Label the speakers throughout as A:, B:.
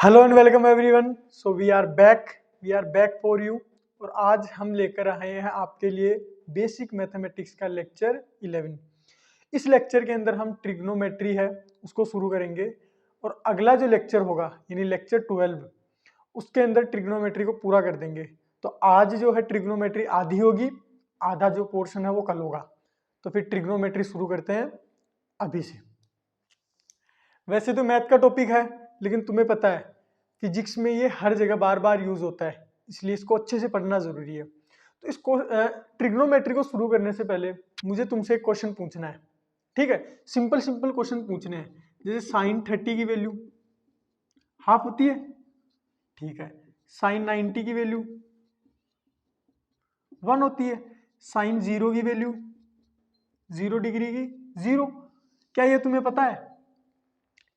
A: Hello and welcome everyone. So we are back for you. और आज हम लेकर आए हैं आपके लिए बेसिक मैथमेटिक्स का लेक्चर 11। इस लेक्चर के अंदर हम ट्रिग्नोमेट्री है उसको शुरू करेंगे और अगला जो लेक्चर होगा यानी लेक्चर 12 उसके अंदर ट्रिग्नोमेट्री को पूरा कर देंगे। तो आज जो है ट्रिग्नोमेट्री आधी होगी, आधा जो पोर्शन है वो कल होगा। तो फिर ट्रिग्नोमेट्री शुरू करते हैं अभी से। वैसे तो मैथ का टॉपिक है, लेकिन तुम्हें पता है फिजिक्स में ये हर जगह बार बार यूज होता है, इसलिए इसको अच्छे से पढ़ना जरूरी है। तो इसको ट्रिग्नोमेट्री को शुरू करने से पहले मुझे तुमसे एक क्वेश्चन पूछना है, ठीक है? सिंपल सिंपल क्वेश्चन पूछने हैं। जैसे साइन 30 की वैल्यू हाफ होती है, ठीक है। साइन 90 की वैल्यू 1 होती है। साइन 0 की वैल्यू 0 डिग्री की 0। क्या ये तुम्हें पता है?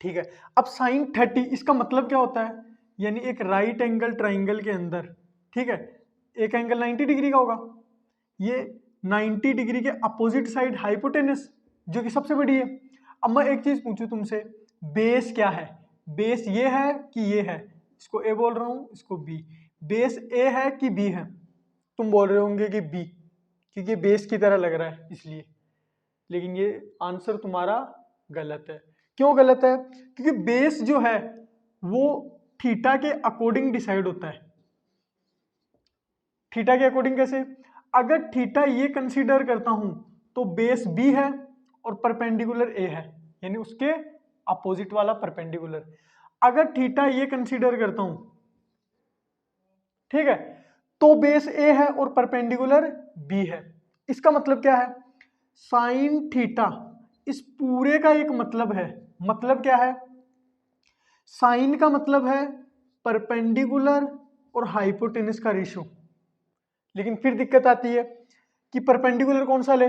A: ठीक है। अब साइन 30 इसका मतलब क्या होता है? यानी एक राइट एंगल ट्राइंगल के अंदर, ठीक है, एक एंगल 90 डिग्री का होगा। ये 90 डिग्री के अपोजिट साइड हाइपोटेनस जो कि सबसे बड़ी है। अब मैं एक चीज पूछूं तुमसे, बेस क्या है? बेस ये है कि ये है? इसको ए बोल रहा हूं, इसको बी। बेस ए है कि बी है? तुम बोल रहे होंगे कि बी, क्योंकि बेस की तरह लग रहा है इसलिए। लेकिन ये आंसर तुम्हारा गलत है। क्यों गलत है? क्योंकि बेस जो है वो थीटा के अकॉर्डिंग डिसाइड होता है। थीटा के अकॉर्डिंग कैसे? अगर थीटा ये कंसीडर करता हूं तो बेस बी है और परपेंडिकुलर ए है, यानी उसके अपोजिट वाला परपेंडिकुलर। अगर थीटा ये कंसीडर करता हूं, ठीक है, तो बेस ए है और परपेंडिकुलर बी है। इसका मतलब क्या है? साइन थीटा इस पूरे का एक मतलब है। मतलब क्या है? साइन का मतलब है परपेंडिकुलर और हाइपोटेनस का रेशियो। लेकिन फिर दिक्कत आती है कि परपेंडिकुलर कौन सा ले?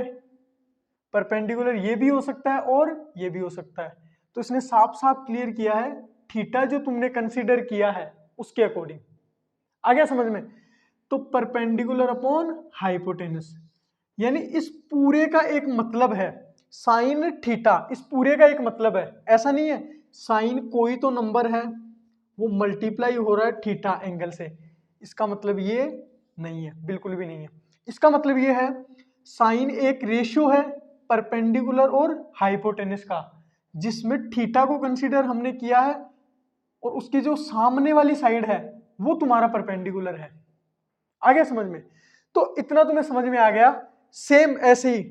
A: परपेंडिकुलर ये भी हो सकता है और ये भी हो सकता है। तो इसने साफ साफ क्लियर किया है थीटा जो तुमने कंसीडर किया है उसके अकॉर्डिंग। आ गया समझ में? तो परपेंडिकुलर अपॉन हाइपोटेनस, यानी इस पूरे का एक मतलब है। साइन थीटा इस पूरे का एक मतलब है। ऐसा नहीं है साइन कोई तो नंबर है वो मल्टीप्लाई हो रहा है थीटा एंगल से, इसका मतलब ये नहीं है, बिल्कुल भी नहीं है। इसका मतलब ये है साइन एक रेशियो है परपेंडिकुलर और हाइपोटेनस का, जिसमें थीटा को कंसीडर हमने किया है और उसकी जो सामने वाली साइड है वो तुम्हारा परपेंडिकुलर है। आ गया समझ में? तो इतना तुम्हें समझ में आ गया। सेम ऐसे ही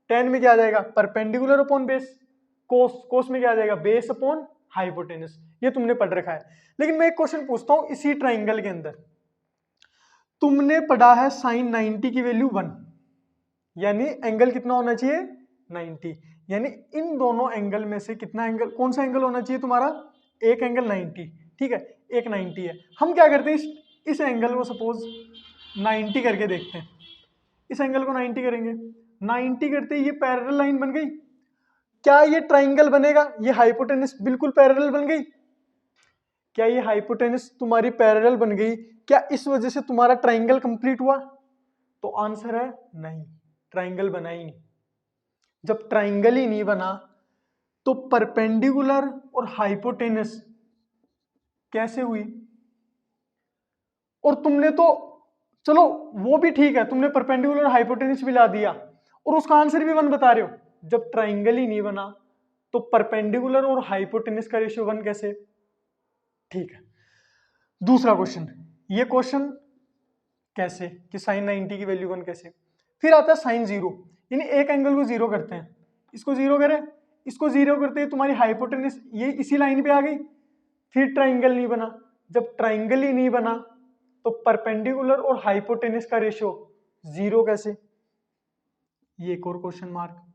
A: टेन में क्या आ जाएगा? Perpendicular upon base. कोस में क्या आ जाएगा? Base upon hypotenuse. ये तुमने पढ़ रखा है। लेकिन मैं एक क्वेश्चन पूछता हूं इसी ट्राइंगल के अंदर। तुमने पढ़ा है साइन 90 की वैल्यू 1, यानी एंगल कितना होना चाहिए? 90। यानी इन दोनों एंगल में से कितना एंगल, कौन सा एंगल होना चाहिए तुम्हारा? एक एंगल 90, ठीक है, एक 90 है। हम क्या करते हैं इस एंगल को सपोज 90 करके देखते हैं। इस एंगल को 90 करेंगे, 90 करते ही ये पैरेलल लाइन बन गई। क्या ये ट्राइंगल बनेगा? ये हाइपोटेनस बिल्कुल पैरेलल बन गई। क्या ये हाइपोटेनस तुम्हारी पैरेलल बन गई? क्या इस वजह से तुम्हारा ट्राइंगल कंप्लीट हुआ? तो आंसर है नहीं, ट्राइंगल बना ही नहीं। जब ट्राइंगल ही नहीं बना तो परपेंडिकुलर और हाइपोटेनस कैसे हुई? और तुमने तो चलो वो भी ठीक है, तुमने परपेंडिकुलर और हाइपोटेनस भी ला दिया और उसका आंसर भी 1 बता रहे हो। जब ट्राइंगल ही नहीं बना तो परपेंडिकुलर और हाइपोटेनस का रेशियो 1 कैसे? ठीक है। दूसरा क्वेश्चन, ये क्वेश्चन कैसे कि साइन 90 की वैल्यू 1 कैसे? फिर आता है साइन 0, यानी एक एंगल को 0 करते हैं, इसको 0 करें, इसको 0 करते हैं, तुम्हारी हाइपोटेनस ये इसी लाइन पे आ गई। फिर ट्राइंगल नहीं बना। जब ट्राइंगल ही नहीं बना तो परपेंडिकुलर और हाइपोटेनस का रेशियो 0 कैसे? ये एक और क्वेश्चन मार्क।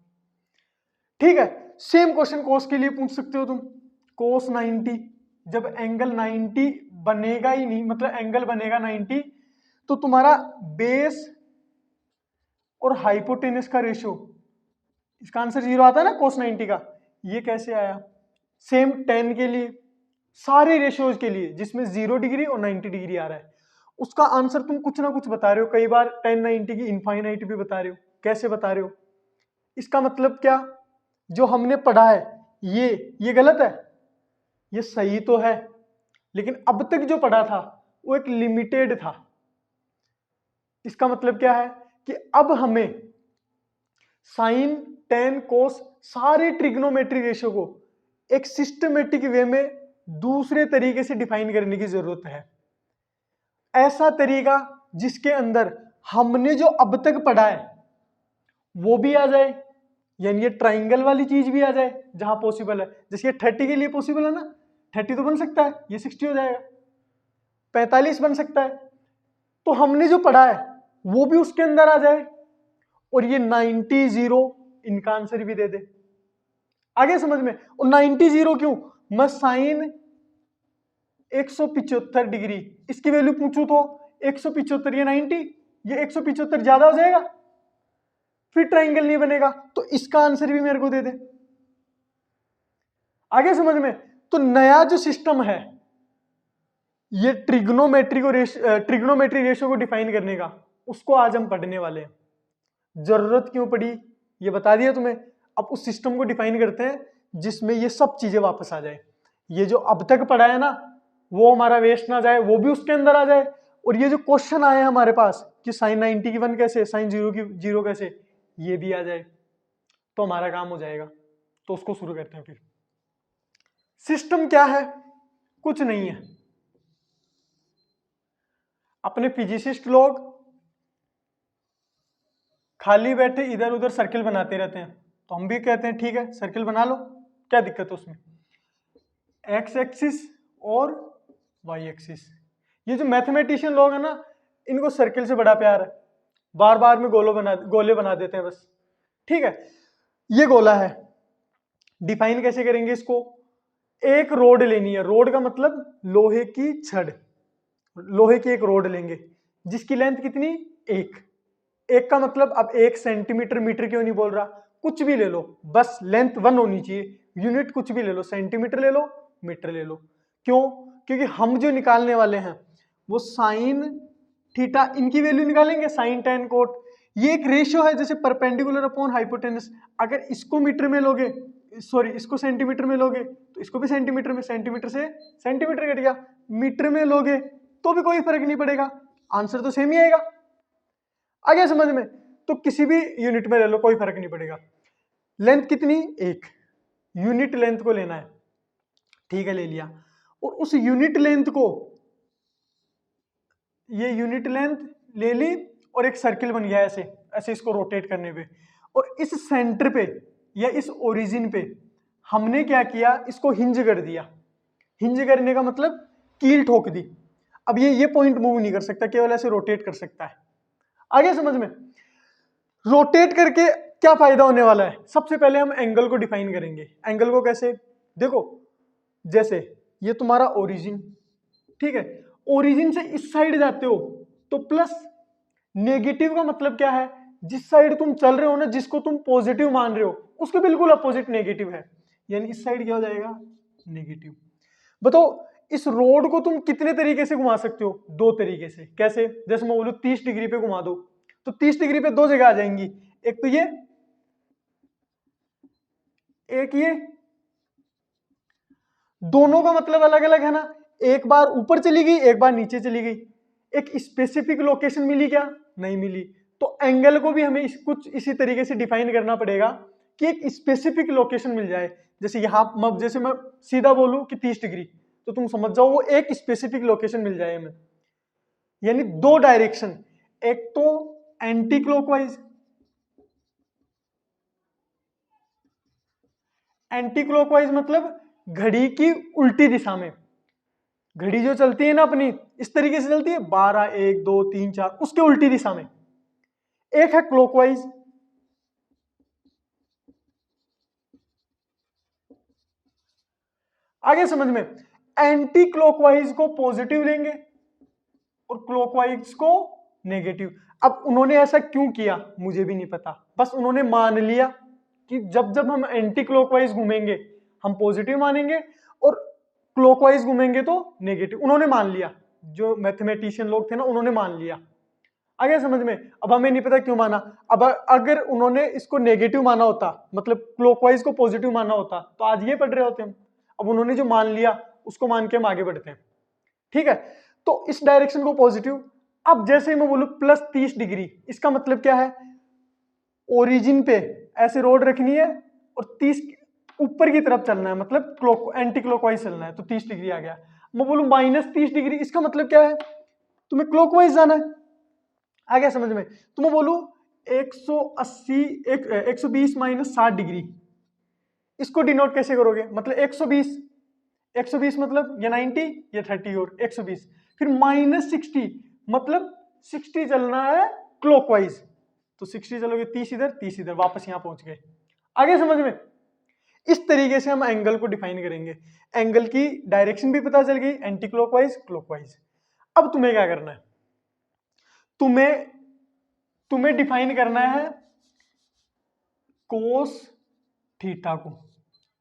A: ठीक है। सेम क्वेश्चन कोस के लिए पूछ सकते हो तुम। कोस 90, जब एंगल 90 बनेगा ही नहीं, मतलब एंगल बनेगा 90, तो तुम्हारा बेस और हाइपोटेनस का रेशियो, इसका आंसर 0 आता है ना कोस 90 का। ये कैसे आया? सेम 10 के लिए, सारे रेशियोज के लिए जिसमें 0 डिग्री और 90 डिग्री आ रहा है, उसका आंसर तुम कुछ ना कुछ बता रहे हो। कई बार 10 90 की इनफाइनाइट भी बता रहे हो। कैसे बता रहे हो? इसका मतलब क्या? जो हमने पढ़ा है ये गलत है, ये सही तो है। लेकिन अब तक जो पढ़ा था वो एक लिमिटेड था। इसका मतलब क्या है कि अब हमें साइन, टेन, कोस सारे ट्रिग्नोमेट्री रेशियो को एक सिस्टमेटिक वे में दूसरे तरीके से डिफाइन करने की जरूरत है। ऐसा तरीका जिसके अंदर हमने जो अब तक पढ़ा है वो भी आ जाए, यानी ये ट्राइंगल वाली चीज भी आ जाए जहां पॉसिबल है। जैसे ये 30 के लिए पॉसिबल है ना, 30 तो बन सकता है, ये 60 हो जाएगा, 45 बन सकता है। तो हमने जो पढ़ा है वो भी उसके अंदर आ जाए और ये 90, 0 इनका आंसर भी दे दे। आगे समझ में। और 90, 0 क्यों? मैं साइन 175 डिग्री इसकी वैल्यू पूछूं तो 175 ये 90, ये 175 ज्यादा हो जाएगा, फिर ट्राइंगल नहीं बनेगा, तो इसका आंसर भी मेरे को दे दे। आगे समझ में। तो नया जो सिस्टम है ये ट्रिग्नोमेट्री रेशियो को डिफाइन करने का, उसको आज हम पढ़ने वाले हैं। जरूरत क्यों पड़ी ये बता दिया तुम्हें। अब उस सिस्टम को डिफाइन करते हैं जिसमें ये सब चीजें वापस आ जाए। ये जो अब तक पढ़ा है ना वो हमारा वेस्ट ना जाए, वो भी उसके अंदर आ जाए। और ये जो क्वेश्चन आए हमारे पास कि साइन 90 की 1 कैसे, साइन 0 की 0 कैसे, ये भी आ जाए तो हमारा काम हो जाएगा। तो उसको शुरू करते हैं। फिर सिस्टम क्या है? कुछ नहीं है। अपने फिजिसिस्ट लोग खाली बैठे इधर उधर सर्किल बनाते रहते हैं, तो हम भी कहते हैं ठीक है सर्किल बना लो, क्या दिक्कत है उसमें। एक्स एक्सिस और वाई एक्सिस, ये जो मैथमेटिशियन लोग हैं ना इनको सर्किल से बड़ा प्यार है, बार बार में गोले बना देते हैं बस। ठीक है, ये गोला है, डिफाइन कैसे करेंगे इसको। एक रोड लेनी है, रोड का मतलब लोहे की छड़, लोहे की एक रोड लेंगे जिसकी लेंथ कितनी, एक का मतलब अब 1 सेंटीमीटर, मीटर क्यों नहीं बोल रहा, कुछ भी ले लो बस लेंथ 1 होनी चाहिए। यूनिट कुछ भी ले लो, सेंटीमीटर ले लो, मीटर ले लो। क्यों? क्योंकि हम जो निकालने वाले हैं वो साइन थीटा इनकी वैल्यू निकालेंगे, साइन टेन कोट। ये एक रेशियो है जैसे परपेंडिकुलर अपॉन हाइपोटेनस। अगर इसको मीटर में लोगे, सॉरी इसको सेंटीमीटर में लोगे तो इसको भी सेंटीमीटर में, सेंटीमीटर से सेंटीमीटर कट गया, मीटर में लोगे तो भी कोई फर्क नहीं पड़ेगा, आंसर तो सेम ही आएगा। आगे समझ में। तो किसी भी यूनिट में ले लो कोई फर्क नहीं पड़ेगा। लेंथ कितनी, 1 यूनिट लेंथ को लेना है, ठीक है ले लिया। और उस यूनिट लेंथ को, ये यूनिट लेंथ ले ली और एक सर्किल बन गया ऐसे ऐसे इसको रोटेट करने पे, और इस सेंटर पे या इस ओरिजिन पे हमने क्या किया, इसको हिंज कर दिया। हिंज करने का मतलब कील ठोक दी। अब ये पॉइंट मूव नहीं कर सकता, केवल ऐसे रोटेट कर सकता है। आगे समझ में। रोटेट करके क्या फायदा होने वाला है, सबसे पहले हम एंगल को डिफाइन करेंगे। एंगल को कैसे, देखो जैसे ये तुम्हारा ओरिजिन, ठीक है, ओरिजिन से इस साइड जाते हो तो प्लस, नेगेटिव का मतलब क्या है, जिस साइड तुम चल रहे हो ना, जिसको तुम पॉजिटिव मान रहे हो उसके बिल्कुल अपोजिट नेगेटिव है, यानी इस साइड क्या हो जाएगा, नेगेटिव। बताओ इस रोड को तुम कितने तरीके से घुमा सकते हो, 2 तरीके से। कैसे, जैसे मैं बोलूं 30 डिग्री पे घुमा दो तो 30 डिग्री पे 2 जगह आ जाएंगी, एक तो ये, एक ये, दोनों का मतलब अलग अलग है ना, एक बार ऊपर चली गई एक बार नीचे चली गई, एक स्पेसिफिक लोकेशन मिली क्या, नहीं मिली। तो एंगल को भी हमें कुछ इसी तरीके से डिफाइन करना पड़ेगा कि एक स्पेसिफिक लोकेशन मिल जाए। जैसे यहां, जैसे मैं सीधा बोलूं कि 30 डिग्री तो तुम समझ जाओ वो एक स्पेसिफिक लोकेशन मिल जाए हमें, यानी 2 डायरेक्शन, एक तो एंटी क्लॉकवाइज, एंटी क्लॉकवाइज मतलब घड़ी की उल्टी दिशा में। घड़ी जो चलती है ना अपनी इस तरीके से चलती है, 12, 1, 2, 3, 4, उसके उल्टी दिशा में। एक है क्लॉकवाइज, आगे समझ में। एंटी क्लॉकवाइज को पॉजिटिव लेंगे और क्लॉकवाइज को नेगेटिव। अब उन्होंने ऐसा क्यों किया मुझे भी नहीं पता, बस उन्होंने मान लिया कि जब जब हम एंटी क्लॉकवाइज घूमेंगे हम पॉजिटिव मानेंगे और क्लॉकवाइज घूमेंगे तो नेगेटिव। उन्होंने मान लिया, जो मैथमेटिशियन लोग थे ना उन्होंने मान लिया। आगे समझ में। अब हमें नहीं पता क्यों माना। अब अगर उन्होंने इसको नेगेटिव माना होता, मतलब क्लॉकवाइज को पॉजिटिव माना होता, तो आज ये पढ़ रहे होते हम। अब उन्होंने जो मान लिया उसको मान के हम आगे बढ़ते हैं। ठीक है, तो इस डायरेक्शन को पॉजिटिव। अब जैसे ही मैं बोलूं प्लस 30 डिग्री, इसका मतलब क्या है, ओरिजिन पे ऐसे रोड रखनी है और 30 ऊपर की तरफ चलना है, मतलब एंटी क्लॉकवाइज चलना है, तो 30 डिग्री आ गया। मैं बोलूं माइनस 30 डिग्री, इसका मतलब क्या है, तुम्हें क्लॉकवाइज जाना है। आ गया समझ में? तो मैं बोलूं 120 माइनस 60 डिग्री, इसको डिनोट कैसे करोगे, मतलब 120 मतलब ये 90, ये 30 और 120, फिर माइनस 60 मतलब 60 चलना है क्लॉकवाइज, तो 60 चलोगे 30 इधर 30 इधर, वापस यहां पहुंच गए। आगे समझ में? इस तरीके से हम एंगल को डिफाइन करेंगे। एंगल की डायरेक्शन भी पता चल गई, एंटी क्लॉकवाइज क्लॉकवाइज। अब तुम्हें क्या करना है, तुम्हें डिफाइन करना है कोस थीटा को।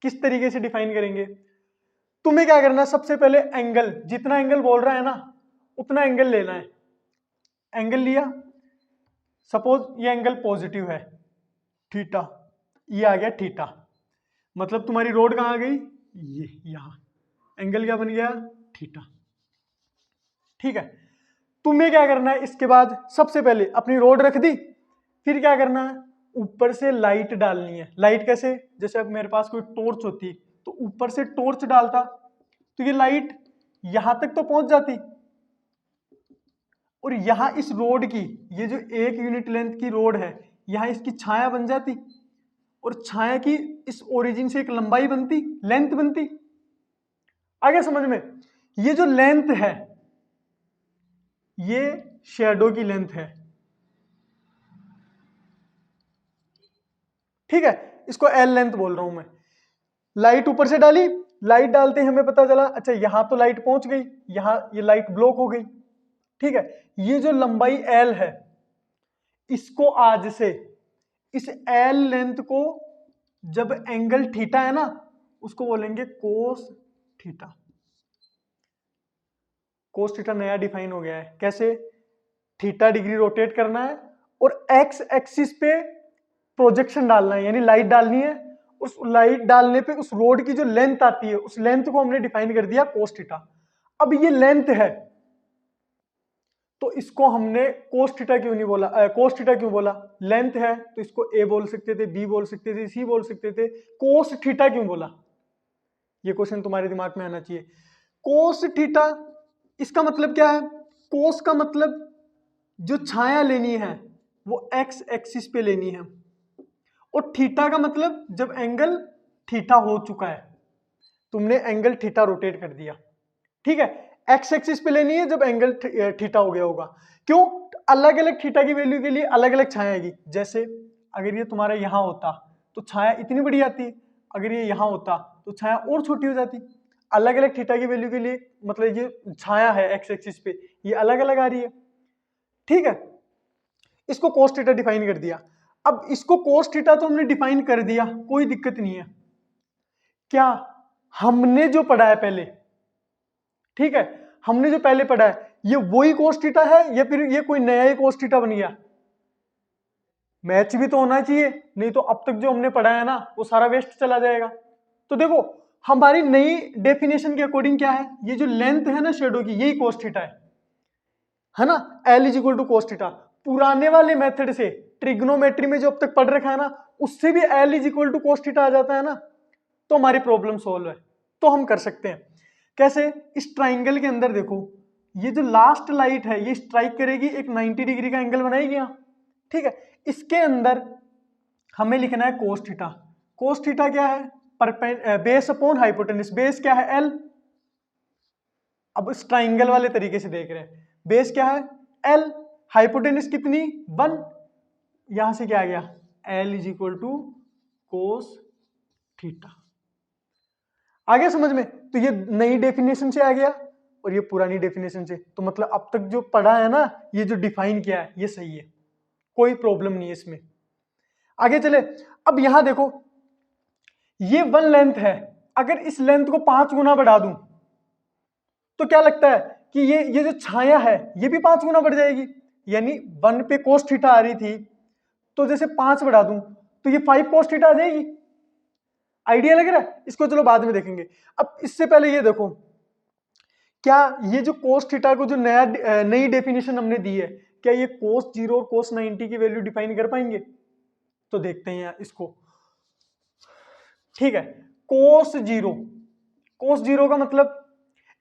A: किस तरीके से डिफाइन करेंगे, तुम्हें क्या करना है, सबसे पहले एंगल, जितना एंगल बोल रहा है ना उतना एंगल लेना है। एंगल लिया, सपोज ये एंगल पॉजिटिव है थीटा, ये आ गया थीटा, मतलब तुम्हारी रोड कहां आ गई, ये यहां, एंगल क्या बन गया, थीटा। ठीक है, तुम्हें क्या करना है, इसके बाद सबसे पहले अपनी रोड रख दी, फिर क्या करना है, ऊपर से लाइट डालनी है। लाइट कैसे, जैसे अब मेरे पास कोई टॉर्च होती तो ऊपर से टॉर्च डालता तो ये लाइट यहां तक तो पहुंच जाती, और यहां इस रोड की, ये जो 1 यूनिट लेंथ की रोड है, यहां इसकी छाया बन जाती, और छाया की इस ओरिजिन से एक लंबाई बनती, लेंथ बनती। आगे समझ में? ये जो लेंथ है ये शैडो की लेंथ है, ठीक है, इसको एल लेंथ बोल रहा हूं मैं। लाइट ऊपर से डाली, लाइट डालते ही हमें पता चला अच्छा यहां तो लाइट पहुंच गई, यहां ये लाइट ब्लॉक हो गई, ठीक है। ये जो लंबाई एल है, इसको आज से इस एल लेंथ को, जब एंगल थीटा है ना उसको बोलेंगे कोस थीटा। कोस थीटा नया डिफाइन हो गया है। कैसे, थीटा डिग्री रोटेट करना है और एक्स एक्सिस पे प्रोजेक्शन डालना है, यानी लाइट डालनी है। उस लाइट डालने पे उस रोड की जो लेंथ आती है, उस लेंथ को हमने डिफाइन कर दिया कोस थीटा। अब ये लेंथ है तो इसको हमने कोस थीटा क्यों नहीं बोला, कोस थीटा क्यों बोला, लेंथ है तो इसको ए बोल सकते थे, बी बोल सकते थे, सी बोल सकते थे, कोस थीटा क्यों बोला, ये क्वेश्चन तुम्हारे दिमाग में आना चाहिए। कोस थीटा, इसका मतलब क्या है, कोस का मतलब जो छाया लेनी है वो एक्स एक्सिस पे लेनी है, और थीटा का मतलब जब एंगल थीटा हो चुका है, तुमने एंगल थीटा रोटेट कर दिया, ठीक है। एक्स एक्सिस पे लेनी है जब एंगल थीटा हो गया होगा। क्यों, अलग अलग थीटा की वैल्यू के लिए अलग अलग छाया आएगी। जैसे अगर ये तुम्हारा यहां होता तो छाया इतनी बड़ी आती, अगर ये यहां होता तो छाया और छोटी हो जाती। अलग अलग थीटा की वैल्यू के लिए, मतलब ये छाया है एक्स एक्सिस पे, ये अलग अलग आ रही है, ठीक है। इसको कोस थीटा डिफाइन कर दिया। अब इसको कोस थीटा तो हमने डिफाइन कर दिया, कोई दिक्कत नहीं है। क्या हमने जो पढ़ा है पहले, ठीक है, हमने जो पहले पढ़ा है ये वही कोस थीटा है या फिर ये कोई नया ही कोस थीटा बन गया? मैच भी तो होना चाहिए, नहीं तो अब तक जो हमने पढ़ा है ना वो सारा वेस्ट चला जाएगा। तो देखो हमारी नई डेफिनेशन के अकॉर्डिंग क्या है, ये जो लेंथ है ना शेडो की, यही कोस थीटा है ना, L is equal to cos theta. पुराने वाले मेथड से, ट्रिग्नोमेट्री में जो अब तक पढ़ रखा है ना, उससे भी L is equal to cos theta आ जाता है ना, तो हमारी प्रॉब्लम सोल्व है। तो हम कर सकते हैं कैसे, इस ट्राइंगल के अंदर देखो, ये जो लास्ट लाइट है ये स्ट्राइक करेगी, एक 90 डिग्री का एंगल बनाएगी यहाँ, ठीक है। इसके अंदर हमें लिखना है कोस थीटा। कोस थीटा क्या है, बेस अपॉन हाइपोटेन्यूज। बेस क्या है, एल। अब इस ट्राइंगल वाले तरीके से देख रहे हैं, बेस क्या है, एल, हाइपोटेन्यूज कितनी, 1, यहां से क्या आ गया, L is equal to cos theta. आगे समझ में? तो ये नई डेफिनेशन से आ गया और ये पुरानी डेफिनेशन से, तो मतलब अब तक जो पढ़ा है ना, ये जो डिफाइन किया है ये सही है, कोई प्रॉब्लम नहीं है इसमें। आगे चले, अब यहां देखो ये 1 लेंथ है, अगर इस लेंथ को 5 गुना बढ़ा दूं तो क्या लगता है कि ये जो छाया है ये भी 5 गुना बढ़ जाएगी, यानी 1 पे कोस थीटा आ रही थी, तो जैसे 5 बढ़ा दूं तो ये 5 कोस थीटा आ जाएगी। आइडिया लग रहा है? इसको चलो बाद में देखेंगे। अब इससे पहले ये देखो, क्या ये जो कोस थीटा को जो नई डेफिनेशन हमने दी है, क्या ये कोस 0 और कोस 90 की वैल्यू डिफाइन कर पाएंगे? तो देखते हैं यार इसको। ठीक है, कोस 0 का मतलब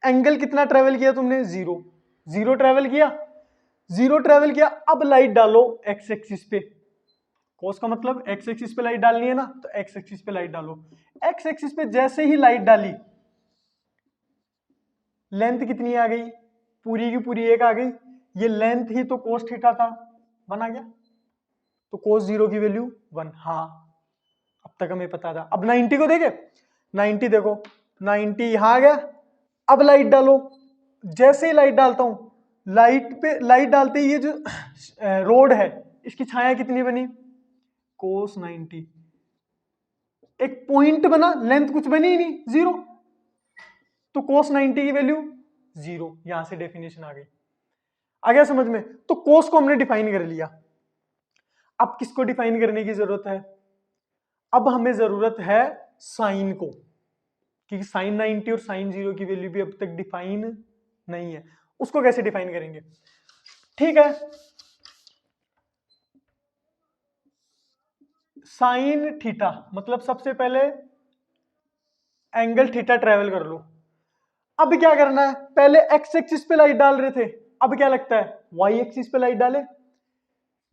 A: एंगल कितना ट्रेवल किया तुमने? 0 ट्रेवल किया, 0 ट्रेवल किया। अब लाइट डालो एक्स एक्सिस पे, कोस का मतलब एक्स एक्सिस पे लाइट डालनी है ना, तो एक्स एक्सिस पे लाइट डालो। एक्स एक्सिस पे जैसे ही लाइट डाली, लेंथ कितनी आ गई? पूरी की पूरी 1 आ गई। ये लेंथ ही तो कोस थीटा था, 1 आ गया। तो कोस 0 की वैल्यू 1। हाँ, अब तक हमें पता था। अब 90 को देखे, 90 देखो, 90 यहां आ गया। अब लाइट डालो, जैसे ही लाइट डालता हूं, लाइट डालते ही ये जो रोड है इसकी छाया कितनी बनी? कोस 90। एक पॉइंट बना, लेंथ कुछ बनी ही नहीं, 0। तो कोस 90 की वैल्यू 0। यहां से डेफिनेशन आ गई। आ गया समझ में? तो कोस को हमने डिफाइन कर लिया। अब किसको डिफाइन करने की जरूरत है? अब हमें जरूरत है साइन को, क्योंकि साइन 90 और साइन 0 की वैल्यू भी अब तक डिफाइन नहीं है। उसको कैसे डिफाइन करेंगे? ठीक है, साइन थीटा मतलब सबसे पहले एंगल थीटा ट्रेवल कर लो। अब क्या करना है? पहले एक्स एक्सिस पे लाइट डाल रहे थे, अब क्या लगता है वाई एक्सिस पे लाइट डाले।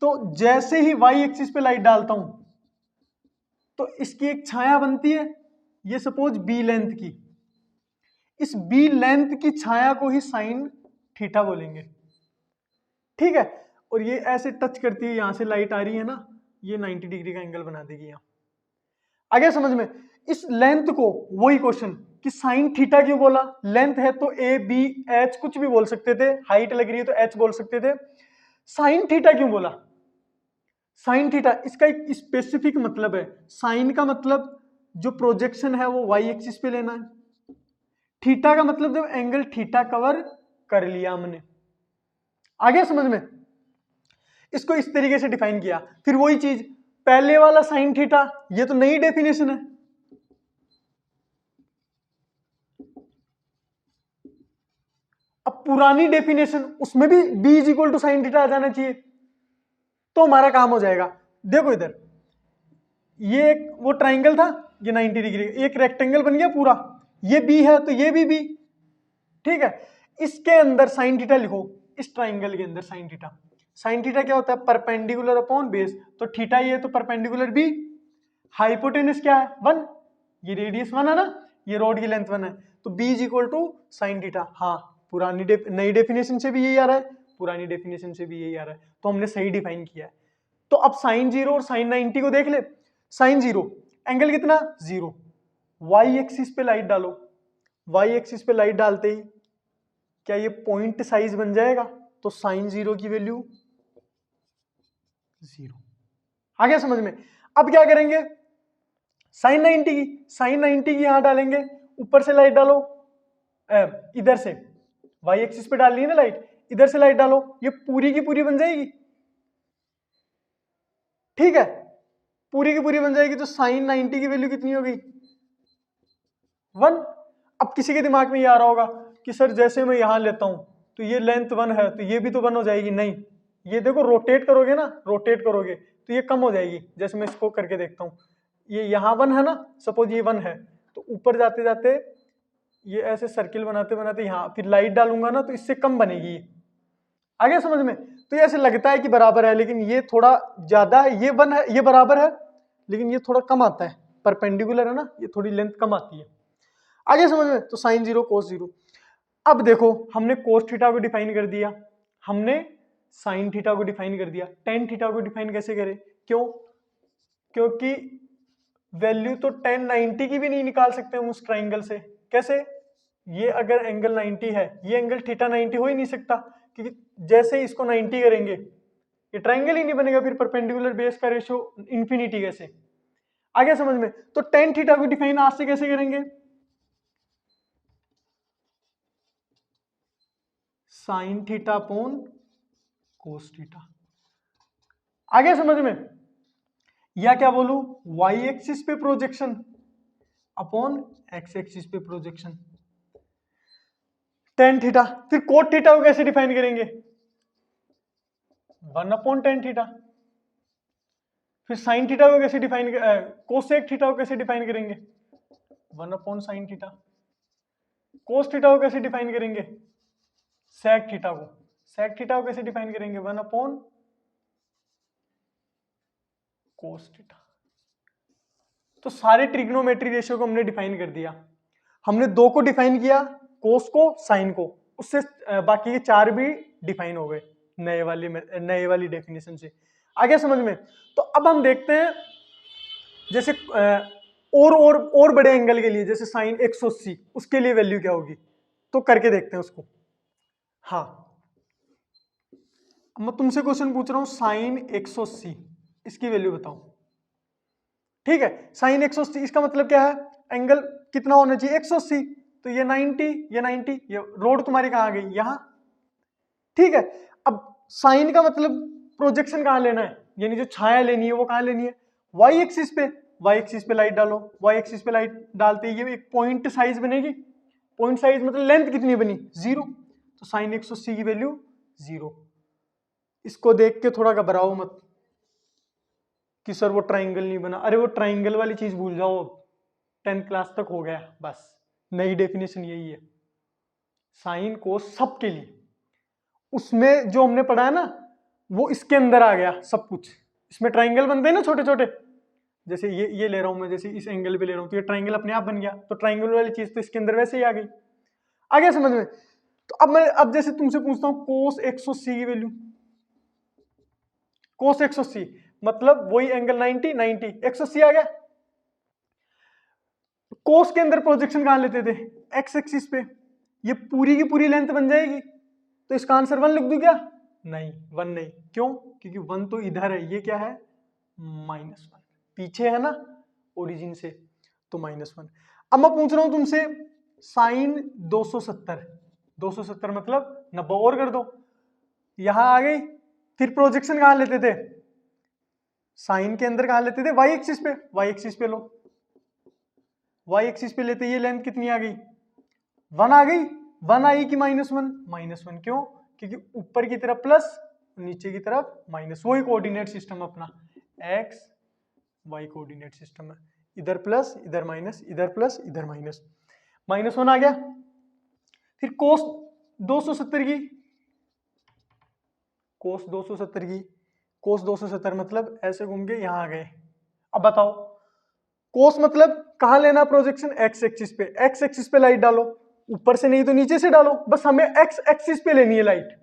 A: तो जैसे ही वाई एक्सिस पे लाइट डालता हूं तो इसकी एक छाया बनती है, ये सपोज बी लेंथ की। इस बी लेंथ की छाया को ही साइन थीटा बोलेंगे। ठीक है, और ये ऐसे टच करती है, यहां से लाइट आ रही है ना, ये 90 डिग्री का एंगल बना देगी। यहां आगे समझ में? इस लेंथ को, वही क्वेश्चन कि साइन थीटा क्यों बोला? लेंथ है तो ए बी एच कुछ भी बोल सकते थे, हाइट लग रही है तो एच बोल सकते थे। साइन थीटा क्यों बोला? साइन थीटा इसका एक स्पेसिफिक मतलब है। साइन का मतलब जो प्रोजेक्शन है वो वाई एक्सिस पे लेना है। थीटा का मतलब जब एंगल थीटा कवर कर लिया हमने। आगे समझ में? इसको इस तरीके से डिफाइन किया। फिर वही चीज, पहले वाला साइन थीटा, ये तो नई डेफिनेशन है। अब पुरानी डेफिनेशन, उसमें भी b is equal to sine theta आ जाना चाहिए, तो हमारा काम हो जाएगा। देखो इधर, ये एक वो ट्राइंगल था, ये 90 डिग्री, एक रेक्टेंगल बन गया पूरा। ये b है तो ये भी b। ठीक है, इसके अंदर साइन थीटा लिखो, इस ट्राइंगल के अंदर साइन थीटा। साइन थीटा क्या होता है? Perpendicular upon base. तो थीटा ये तो परपेंडिकुलर b, हाइपोटेनस क्या है? 1, ये रेडियस 1 है ना, ये रोड की लेंथ 1 है, तो b is equal to sine theta. हाँ, पुरानी नई डेफिनेशन से भी यही आ रहा है, पुरानी डेफिनेशन से भी यही आ रहा है, तो हमने सही डिफाइन किया है। तो अब साइन 0 और साइन 90 को देख ले। साइन 0 एंगल कितना? 0। वाई एक्सिस पे लाइट डालो, वाई एक्सिस पे लाइट डालते ही क्या ये पॉइंट साइज बन जाएगा? तो साइन 0 की वैल्यू 0। आ गया समझ में? अब क्या करेंगे? साइन 90 की, साइन 90 की यहां डालेंगे, ऊपर से लाइट डालो, इधर से वाई एक्सिस पे डाल ली है ना लाइट, इधर से लाइट डालो, ये पूरी की पूरी बन जाएगी। ठीक है, पूरी की पूरी बन जाएगी, तो साइन 90 की वैल्यू कितनी हो गई? 1। अब किसी के दिमाग में ये आ रहा होगा कि सर जैसे मैं यहां लेता हूं तो ये लेंथ 1 है तो ये भी तो 1 हो जाएगी। नहीं, ये देखो रोटेट करोगे ना, रोटेट करोगे तो ये कम हो जाएगी। जैसे मैं इसको करके देखता हूं, ये यहाँ 1 है ना, सपोज ये 1 है, तो ऊपर जाते जाते ये ऐसे सर्किल बनाते बनाते यहाँ फिर लाइट डालूंगा ना तो इससे कम बनेगी। आगे समझ में? तो ये ऐसे लगता है कि बराबर है, लेकिन ये थोड़ा ज्यादा है, ये 1 है, ये बराबर है, लेकिन ये थोड़ा कम आता है, परपेंडिकुलर है ना, ये थोड़ी लेंथ कम आती है। आगे समझ में? तो साइन 0 कोस 0। अब देखो, हमने कोस थीटा को डिफाइन कर दिया, हमने साइन थीटा को डिफाइन कर दिया, टेन थीटा को डिफाइन कैसे करें? क्यों? क्योंकि वैल्यू तो टेन 90 की भी नहीं निकाल सकते हम उस ट्राइंगल से। कैसे? ये अगर एंगल 90 है, ये एंगल थीटा 90 हो ही नहीं सकता, क्योंकि जैसे ही इसको 90 करेंगे ये ट्राइंगल ही नहीं बनेगा, फिर परपेंडिकुलर बेस का रेशियो इंफिनिटी कैसे? आगे समझ में? तो टेन थीटा को डिफाइन आज से कैसे करेंगे? साइन थीटा अपॉन कोस थीटा। आगे समझ में? या क्या बोलूं, वाई एक्सिस पे प्रोजेक्शन अपॉन एक्स एक्सिस पे प्रोजेक्शन। Tan theta. फिर कोट थीटा को कैसे डिफाइन करेंगे? 1/tan theta. फिर साइन थीटा को कैसे डिफाइन, कोसेक थीटा को कैसे डिफाइन करेंगे? 1/sin theta. कोस थीटा को कैसे डिफाइन करेंगे? सेक थीटा को। सेक थीटा को कैसे डिफाइन करेंगे? 1/cos theta. तो सारे ट्रिग्नोमेट्री रेशियो को हमने डिफाइन कर दिया। हमने दो को डिफाइन किया, कोस को, साइन को, उससे बाकी के चार भी डिफाइन हो गए नए वाली डेफिनेशन से। आगे समझ में? तो अब हम देखते हैं जैसे और बड़े एंगल के लिए, जैसे साइन 180, उसके लिए वैल्यू क्या होगी, तो करके देखते हैं उसको। हाँ, मैं तुमसे क्वेश्चन पूछ रहा हूं, साइन 180 इसकी वैल्यू बताओ। ठीक है, साइन 180 इसका मतलब क्या है? एंगल कितना होना चाहिए? 180। तो ये 90, ये 90, ये रोड तुम्हारी कहां आ गई? यहां। ठीक है, अब साइन का मतलब प्रोजेक्शन कहां लेना है, यानी जो छाया लेनी है वो कहां लेनी है? वाई एक्सिस पे। वाई एक्सिस पे लाइट डालो, वाई एक्सिस पे लाइट डालते ही ये एक पॉइंट साइज बनेगी। पॉइंट साइज मतलब लेंथ कितनी बनी? 0। तो साइन 180 की वैल्यू 0। इसको देख के थोड़ा घबराओ मत कि सर वो ट्राइंगल नहीं बना। अरे वो ट्राइंगल वाली चीज भूल जाओ, 10th क्लास तक हो गया, बस नई डेफिनेशन यही है साइन कोस सब के लिए। उसमें जो हमने पढ़ा है ना, वो इसके अंदर आ गया सब कुछ। इसमें ट्राइंगल बनते हैं ना छोटे छोटे, जैसे ये ले रहा हूं मैं, जैसे इस एंगल पे ले रहा हूं तो ये ट्राइंगल अपने आप बन गया। तो ट्राइंगल वाली चीज तो इसके अंदर वैसे ही आ गई। आ गया समझ में? तो अब जैसे तुमसे पूछता हूं कोस 180 की वैल्यू। कोस 180 मतलब वही एंगल 90 90 180 आ गया। कोस के अंदर प्रोजेक्शन कहां लेते थे? एक्स एक्सिस पे। ये पूरी की पूरी लेंथ बन जाएगी, तो इसका आंसर 1 लिख दूं क्या? नहीं, 1 नहीं। क्यों? क्योंकि 1 तो इधर है, ये क्या है? -1 पीछे है ना ओरिजिन से, तो -1। अब मैं पूछ रहा हूं तुमसे साइन 270। 270 मतलब 90 और कर दो, यहां आ गई। फिर प्रोजेक्शन कहां लेते थे? साइन के अंदर कहां लेते थे? वाई एक्सिस पे। वाई एक्सिस पे लो, वाई एक्सिस पे लेते ये लेंथ कितनी आ गई? 1 आ गई। 1 आई कि -1? -1 क्यों? क्योंकि ऊपर की तरफ प्लस, नीचे की तरफ माइनस। वही कोऑर्डिनेट सिस्टम अपना एक्स वाई कोऑर्डिनेट सिस्टम है, इधर प्लस इधर माइनस, इधर प्लस इधर माइनस। -1 आ गया। फिर कोस 270 की, कोस 270 की, कोस 270 मतलब ऐसे घूम के यहां आ गए। अब बताओ कोस मतलब कहां लेना प्रोजेक्शन? एक्स एक्सिस पे। एक्स एक्सिस पे लाइट डालो, ऊपर से नहीं तो नीचे से डालो, बस हमें एक्स एक्सिस पे लेनी है लाइट।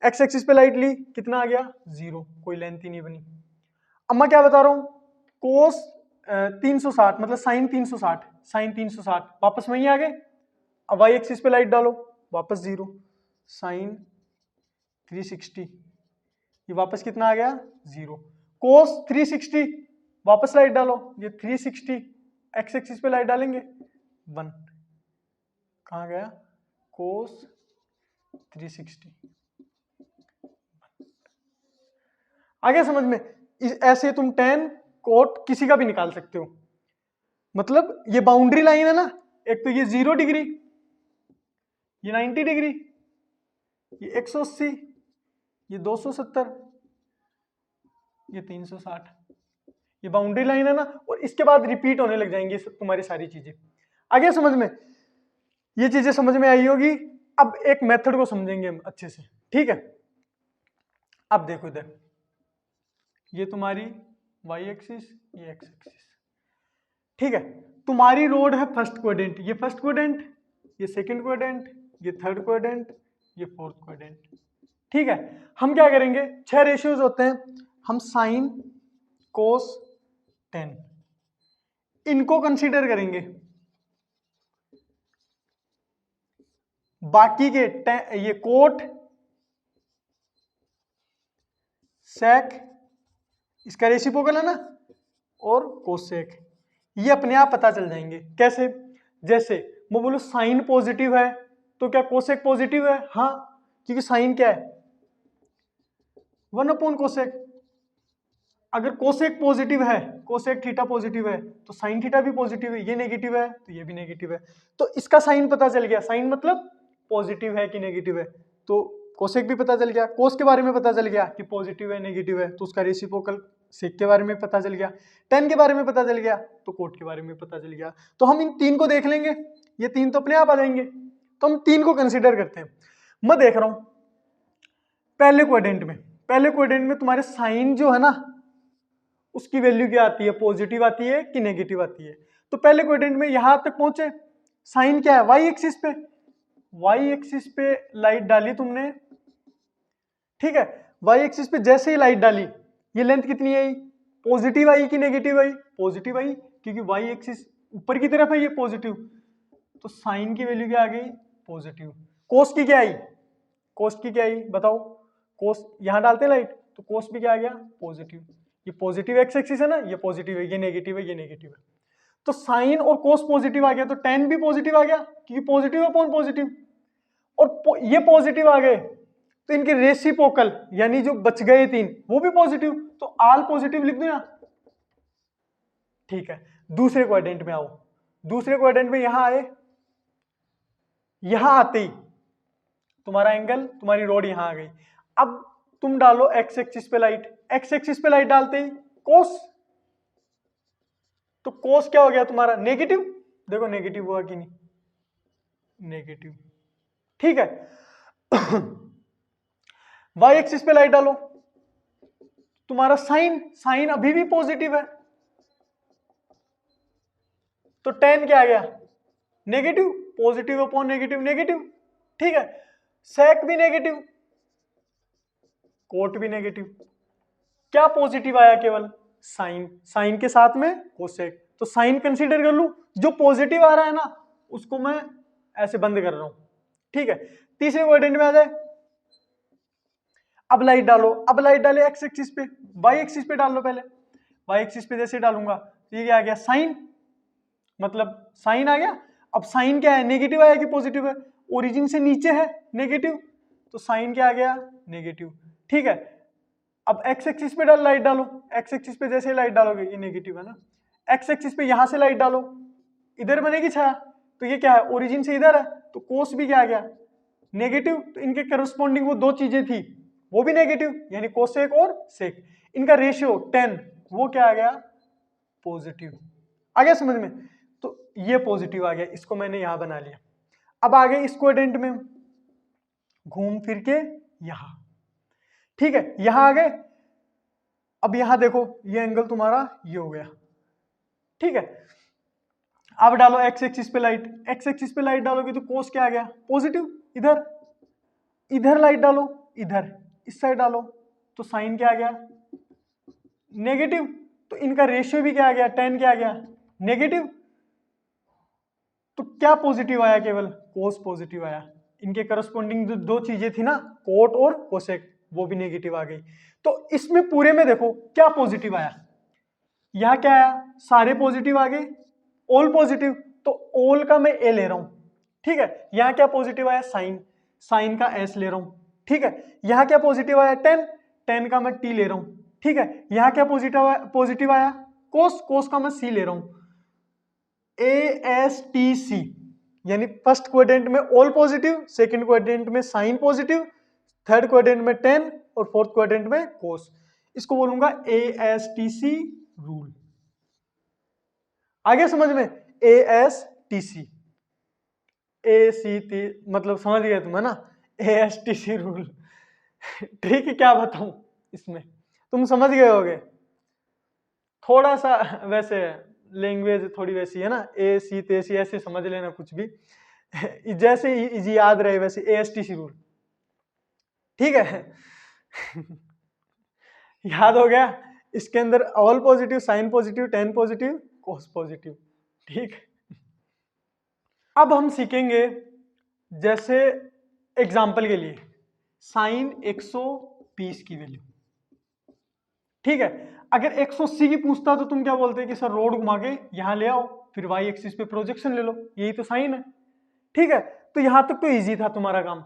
A: एक्स एक्सिस पे लाइट ली, कितना आ गया? 0, कोई लेंथ ही नहीं बनी। अब मैं क्या बता रहा हूं, कोस 360 मतलब साइन 360, साइन 360 वापस वहीं आ गए। अब वाई एक्सिस पे लाइट डालो, वापस 0, साइन 360, ये वापस कितना आ गया? 0। कोस 360 वापस लाइट डालो, ये 360 एक्स एक्सिस पे लाइट डालेंगे 1, कहां गया? कोस 360। आ गया समझ में? ऐसे तुम tan कोट किसी का भी निकाल सकते हो। मतलब ये बाउंड्री लाइन है ना, एक तो ये 0 डिग्री, ये 90 डिग्री, ये 180, ये 270, ये 360, ये बाउंड्री लाइन है ना। और इसके बाद रिपीट होने लग जाएंगी तुम्हारी सारी चीजें। आगे समझ में? ये चीजें समझ में आई होगी। अब एक मेथड को समझेंगे हम अच्छे से, ठीक है? अब देखो इधर, ये तुम्हारी वाई एक्सिस, ये एक्स एक्सिस, ठीक है? तुम्हारी रोड है फर्स्ट क्वाड्रेंट, ये फर्स्ट क्वाड्रेंट, ये सेकंड क्वाड्रेंट, ये थर्ड क्वाड्रेंट, ये फोर्थ क्वाड्रेंट, ठीक है? हम क्या करेंगे, 6 रेशियोज होते हैं, हम साइन कोस टेन इनको कंसीडर करेंगे। बाकी के ये कोट सेक इसका रेसिप्रोकल है ना, और कोसेक, ये अपने आप पता चल जाएंगे। कैसे? जैसे मैं बोलूं साइन पॉजिटिव है तो क्या कोसेक पॉजिटिव है? हाँ, क्योंकि साइन क्या है? 1/कोसेक। अगर कोसेक पॉजिटिव है, कोसेक थीटा पॉजिटिव है, तो साइन थीटा भी पॉजिटिव है। ये नेगेटिव है तो ये भी नेगेटिव है। तो इसका साइन पता चल गया। साइन मतलब पॉजिटिव है कि नेगेटिव है, तो कोसेक भी पता चल गया, कोस के बारे में पता चल गया कि पॉजिटिव है नेगेटिव है, तो उसका रेसिप्रोकल सेक के बारे में पता चल गया, टेन के बारे में पता चल गया, तो कोट के बारे में पता चल गया। तो हम इन तीन को देख लेंगे, ये तीन तो अपने आप आ जाएंगे, तो हम तीन को कंसिडर करते हैं। मैं देख रहा हूं पहले क्वाड्रेंट में तुम्हारे साइन जो है ना उसकी वैल्यू क्या आती है, पॉजिटिव आती है कि नेगेटिव आती है। तो पहले क्वाड्रेंट में यहां तक पहुंचे, साइन क्या है, वाई एक्सिस पे, वाई एक्सिस पे लाइट डाली तुमने, ठीक है, वाई एक्सिस पे जैसे ही लाइट डाली ये लेंथ कितनी आई, पॉजिटिव आई कि नेगेटिव आई, पॉजिटिव आई, क्योंकि वाई एक्सिस ऊपर की तरफ है, ये पॉजिटिव, तो साइन की वैल्यू क्या आ गई, पॉजिटिव। कोस की क्या आई, कोस की क्या आई बताओ, कोस यहां डालते हैं लाइट, तो कोस भी क्या आ गया, पॉजिटिव। ये पॉजिटिव एक्स एक्सिस है ना, ये पॉजिटिव है, ये नेगेटिव है, ये नेगेटिव है, तो साइन और कोस पॉजिटिव आ गया, तो टेन भी पॉजिटिव आ गया, क्योंकि पॉजिटिव अपॉन पॉजिटिव, और ये पॉजिटिव आ गए, तो इनके रेसिप्रोकल यानी जो बच गए तीन वो भी पॉजिटिव, तो आल पॉजिटिव लिख दो यहां, ठीक है। दूसरे क्वाड्रेंट में आओ, दूसरे क्वाड्रेंट में यहां आए, यहां आते ही तुम्हारा एंगल, तुम्हारी रॉड यहां आ गई। अब तुम डालो एक्स एक्सिस पे लाइट, एक्स एक्सिस पे लाइट डालते ही कोस, तो कोस क्या हो गया तुम्हारा, नेगेटिव, देखो नेगेटिव हुआ कि नहीं, नेगेटिव, ठीक है। वाई एक्सिस पे लाइट डालो, तुम्हारा साइन, साइन अभी भी पॉजिटिव है, तो टेन क्या आ गया, negative, positive upon negative, negative, ठीक है। सेक भी नेगेटिव, कोट भी नेगेटिव, क्या पॉजिटिव आया, केवल साइन, साइन के साथ में कोसेक, तो साइन कंसीडर कर लूं, जो पॉजिटिव आ रहा है ना उसको मैं ऐसे बंद कर रहा हूं, ठीक है। तीसरे क्वाड्रेंट में आ जाए, अब लाइट डालो, अब लाइट डाले एक्स एक्सिस पे, वाई एक्सिस पे डाल लो पहले, वाई एक्सिस पे जैसे डालूंगा तो ये क्या आ गया, साइन, मतलब साइन आ गया। अब साइन क्या है, नेगेटिव आया कि पॉजिटिव है, ओरिजिन से नीचे है नेगेटिव, तो साइन क्या आ गया, नेगेटिव, ठीक है। अब एक्स एक्सिस पे लाइट डालो, एक्स एक्सिस पे जैसे लाइट डालोगे ये नेगेटिव है ना, एक्स एक्सिस पे यहां से लाइट डालो, इधर बनेगी छाया, तो ये क्या है, ओरिजिन से इधर है, तो कोस भी क्या आ गया, नेगेटिव, तो इनके करस्पॉन्डिंग वो दो चीजें थी वो भी नेगेटिव, यानी कोसेक और सेक, इनका रेशियो 10, वो क्या आ गया, पॉजिटिव। आ गया समझ में, तो ये पॉजिटिव आ गया, इसको मैंने यहां बना लिया। अब आ गए इस क्वाड्रेंट में, घूम फिर के यहां, ठीक है, यहां आ गए। अब यहां देखो ये एंगल तुम्हारा ये हो गया, ठीक है। अब डालो एक्स एक्सिस पे लाइट, एक्स एक्सिस पे लाइट डालोगे तो कोस क्या आ गया, पॉजिटिव, इधर, इधर लाइट डालो, इधर इस साइड डालो, तो साइन क्या आ गया, नेगेटिव, तो इनका रेशियो भी क्या आ गया, 10 क्या आ गया, नेगेटिव, तो क्या पॉजिटिव आया, केवल कोस पॉजिटिव आया, इनके करस्पॉन्डिंग जो दो चीजें थी ना, कोट और कोसेक, वो भी नेगेटिव आ गई। तो इसमें पूरे में देखो क्या पॉजिटिव आया, यहां क्या आया, सारे पॉजिटिव आ गए, ऑल पॉजिटिव, तो ऑल का मैं ए ले रहा हूं, ठीक है। यहां क्या पॉजिटिव आया, साइन, साइन का एस ले रहा हूं, ठीक है। यहां क्या पॉजिटिव आया, 10, 10 का मैं टी ले रहा हूं, ठीक है। यहां क्या पॉजिटिव आया, कोस, कोस का मैं सी ले रहा हूं, ASTC, यानी फर्स्ट क्वाड्रेंट में ऑल पॉजिटिव, सेकंड क्वाड्रेंट में साइन पॉजिटिव, थर्ड क्वाड्रेंट में 10 और फोर्थ क्वाड्रेंट में कोस, इसको बोलूंगा ASTC रूल। आगे समझ में, ASTC, AC मतलब समझ गए तुम है ना, ASTC रूल। ठीक है, क्या बताऊं इसमें, तुम समझ गए होगे, थोड़ा सा वैसे लैंग्वेज थोड़ी वैसी है ना, AC तेसी ऐसे समझ लेना कुछ भी, जैसे इजी याद रहे वैसे ASTC रूल, ठीक है। याद हो गया, इसके अंदर all positive, sine positive, 10 positive, cos positive, ठीक। अब हम सीखेंगे, जैसे एग्जाम्पल के लिए साइन 120 की वैल्यू, ठीक है। अगर 180 की पूछता तो तुम क्या बोलते कि सर रोड घुमा के यहां ले आओ, फिर वाई एक्सिस पे प्रोजेक्शन ले लो, यही तो साइन है, ठीक है। तो यहां तक तो इजी था तुम्हारा काम,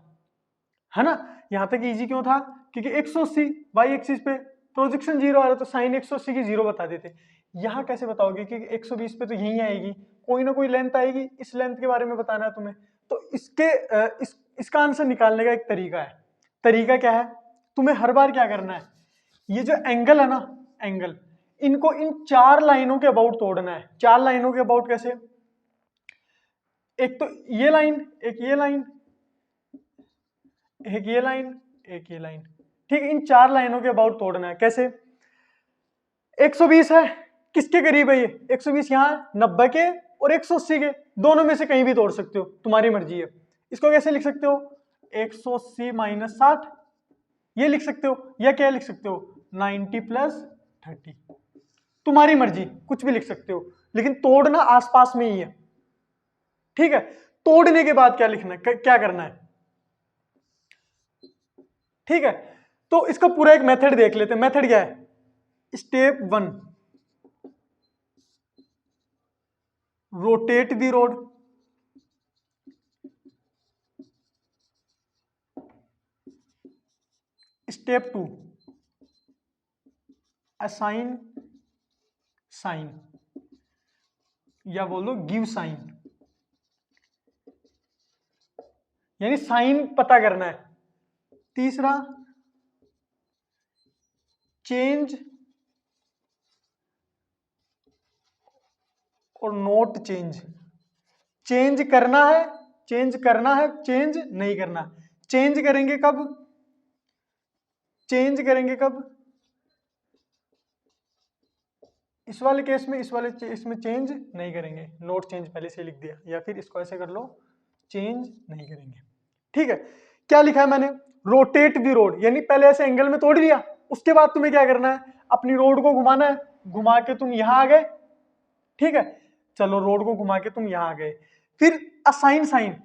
A: है ना। यहां तक इजी क्यों था, क्योंकि 180 वाई एक्सिस पे प्रोजेक्शन 0 आ रहा, तो साइन 180 की 0 बता देते। यहां कैसे बताओगे, क्योंकि 120 पे तो यही आएगी, कोई ना कोई लेंथ आएगी, इस लेंथ के बारे में बताना है तुम्हें, तो इसका आंसर निकालने का एक तरीका है। तरीका क्या है, तुम्हें हर बार क्या करना है, ये जो एंगल है ना, एंगल, इनको इन 4 लाइनों के अबाउट तोड़ना है। 4 लाइनों के अबाउट कैसे, एक तो ये लाइन, एक ये लाइन, एक ये लाइन, एक ये लाइन, ठीक है। इन 4 लाइनों के अबाउट तोड़ना है। कैसे, 120 है, किसके करीब है ये 120, यहाँ 90 के और 180 के, दोनों में से कहीं भी तोड़ सकते हो, तुम्हारी मर्जी है। इसको कैसे लिख सकते हो, 180 माइनस 60, ये लिख सकते हो, या क्या लिख सकते हो 90 प्लस 30, तुम्हारी मर्जी, कुछ भी लिख सकते हो, लेकिन तोड़ना आसपास में ही है, ठीक है। तोड़ने के बाद क्या लिखना है, क्या करना है, ठीक है। तो इसका पूरा एक मेथड देख लेते हैं। मेथड क्या है, step 1, rotate the rod, step 2, assign sine, या बोल दो गिव साइन, यानी साइन पता करना है। तीसरा, चेंज और नोट चेंज, चेंज करना है, चेंज करना है, चेंज नहीं करना। चेंज करेंगे कब, चेंज करेंगे कब, इस वाले केस में, इस वाले इसमें चेंज नहीं करेंगे, नोट चेंज पहले से लिख दिया, या फिर इसको ऐसे कर लो, चेंज नहीं करेंगे, ठीक है। क्या लिखा है मैंने, रोटेट द रोड, यानी पहले ऐसे एंगल में तोड़ दिया, उसके बाद तुम्हें क्या करना है, अपनी रोड को घुमाना है, घुमा के तुम यहां आ गए, ठीक है। चलो रोड को घुमा के तुम यहां आ गए। फिर असाइन साइन,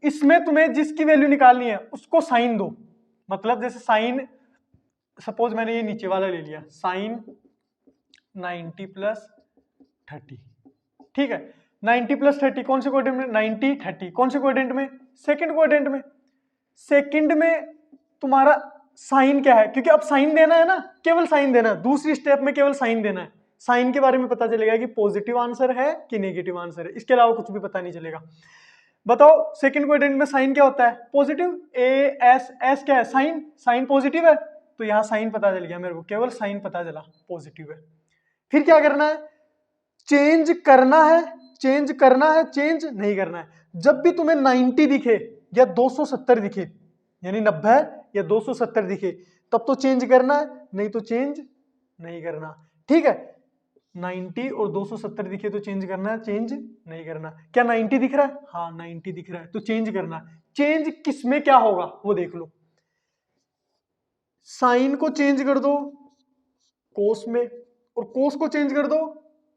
A: इसमें तुम्हें जिसकी वैल्यू निकालनी है उसको साइन दो, मतलब जैसे साइन, सपोज मैंने ये नीचे वाला ले लिया, साइन 90 प्लस 30, ठीक है। 90 प्लस 30 कौन से क्वाड्रेंट में, 90 30 कौन से क्वाड्रेंट में, सेकंड क्वाड्रेंट में। सेकंड में तुम्हारा साइन क्या है, क्योंकि अब साइन देना है ना, केवल साइन देना है, दूसरी स्टेप में केवल साइन देना है। साइन के बारे में पता चलेगा कि पॉजिटिव आंसर है कि नेगेटिव आंसर है, इसके अलावा कुछ भी पता नहीं चलेगा। बताओ सेकंड क्वाड्रेंट में साइन क्या होता है, पॉजिटिव, ए एस, एस क्या है साइन, साइन पॉजिटिव है, तो यहां साइन पता चल गया मेरे को, केवल साइन पता चला पॉजिटिव है। फिर क्या करना है, चेंज करना है, चेंज करना है, चेंज नहीं करना है। जब भी तुम्हें 90 दिखे या 270 दिखे, यानी 90 या 270 दिखे, तब तो चेंज करना है, नहीं तो चेंज नहीं करना, ठीक है। 90 और 270 दिखे तो चेंज करना है, चेंज नहीं करना। क्या 90 दिख रहा है, हाँ 90 दिख रहा है, तो चेंज करना है। चेंज किसमें क्या होगा वो देख लो, साइन को चेंज कर दो कोस में, और कोस को चेंज कर दो